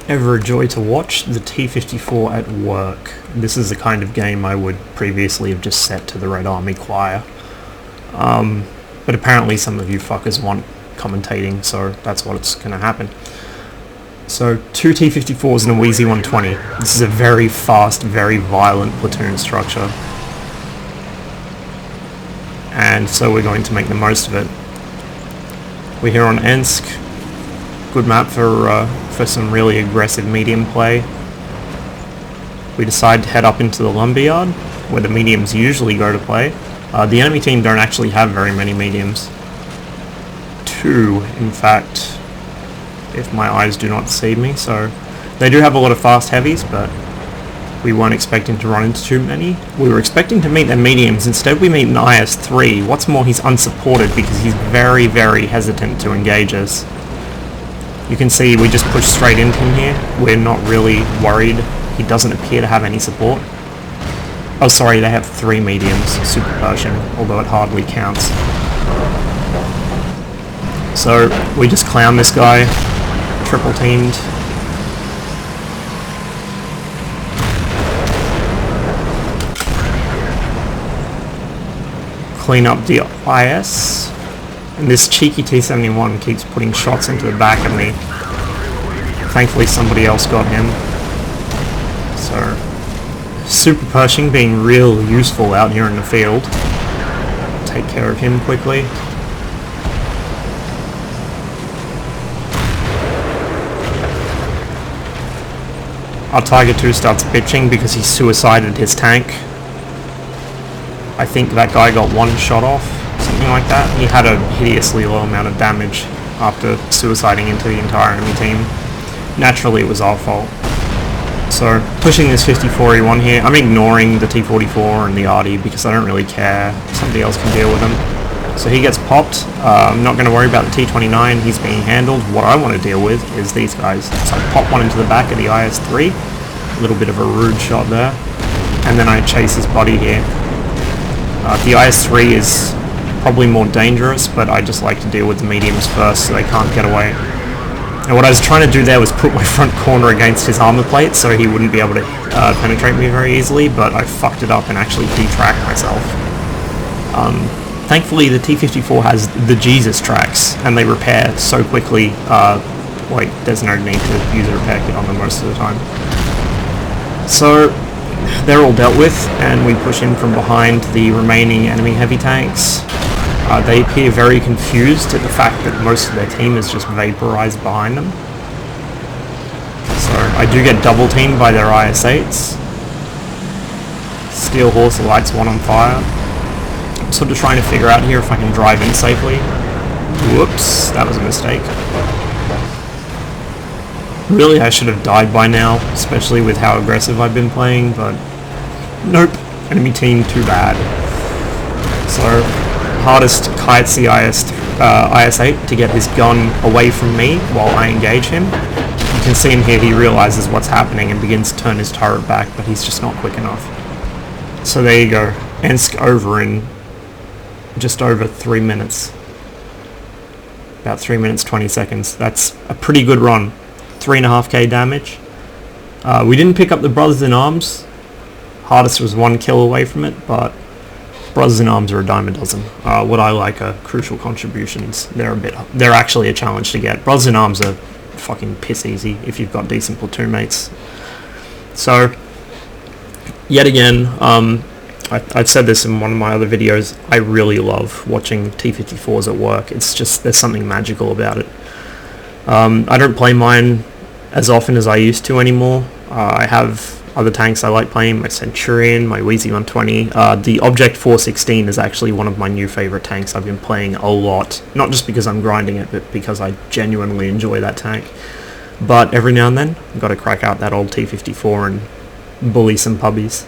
ever a joy to watch, the T-54 at work. This is the kind of game I would previously have just set to the Red Army Choir. But apparently some of you fuckers want commentating, so that's what's going to happen. So, 2 T-54s and a Wheezy 120. This is a very fast, very violent platoon structure. And so we're going to make the most of it. We're here on Ensk. Good map for some really aggressive medium play. We decide to head up into the lumberyard, where the mediums usually go to play. The enemy team don't actually have very many mediums. 2, in fact, if my eyes do not deceive me. So they do have a lot of fast heavies, but we weren't expecting to run into too many. We were expecting to meet their mediums. Instead we meet an IS-3. What's more, he's unsupported because he's very, very hesitant to engage us. You can see we just push straight into him here. We're not really worried. He doesn't appear to have any support. Oh, sorry, they have 3 mediums, Super Pershing, although it hardly counts. So we just clown this guy, triple teamed. Clean up the IS. And this cheeky T-71 keeps putting shots into the back of me. Thankfully somebody else got him. So, Super Pershing being real useful out here in the field. Take care of him quickly. Our Tiger 2 starts bitching because he suicided his tank. I think that guy got 1 shot off. Something like that. He had a hideously low amount of damage after suiciding into the entire enemy team. Naturally it was our fault. So pushing this 54E1 here, I'm ignoring the T44 and the RD because I don't really care. Somebody else can deal with him. So he gets popped. I'm not going to worry about the T29, he's being handled. What I want to deal with is these guys. So I pop one into the back of the IS-3. A little bit of a rude shot there. And then I chase his body here. The IS-3 is probably more dangerous, but I just like to deal with the mediums first so they can't get away. And what I was trying to do there was put my front corner against his armor plate so he wouldn't be able to penetrate me very easily, but I fucked it up and actually detracked myself. Thankfully the T-54 has the Jesus tracks and they repair so quickly, like there's no need to use a repair kit on them most of the time. So they're all dealt with, and we push in from behind the remaining enemy heavy tanks. They appear very confused at the fact that most of their team is just vaporized behind them. So I do get double teamed by their IS-8s. Steel Horse lights one on fire. I'm sort of trying to figure out here if I can drive in safely. Whoops, that was a mistake. Really, I should have died by now, especially with how aggressive I've been playing, but nope, enemy team too bad. So, Hardest kites the IS-8 to get his gun away from me while I engage him. You can see in here he realizes what's happening and begins to turn his turret back, but he's just not quick enough. So there you go, Ensk over in just over 3 minutes. About 3 minutes 20 seconds. That's a pretty good run. 3.5k damage. We didn't pick up the Brothers in Arms. Hardest was 1 kill away from it, but Brothers in Arms are a dime a dozen. What I like are crucial contributions. They're actually a challenge to get. Brothers in Arms are fucking piss easy if you've got decent platoon mates. So, yet again, I've said this in one of my other videos, I really love watching T-54s at work. It's just, there's something magical about it. I don't play mine as often as I used to anymore. I have other tanks I like playing, my Centurion, my Wheezy 120. The Object 416 is actually one of my new favourite tanks. I've been playing a lot, not just because I'm grinding it, but because I genuinely enjoy that tank. But every now and then, I've got to crack out that old T-54 and bully some puppies.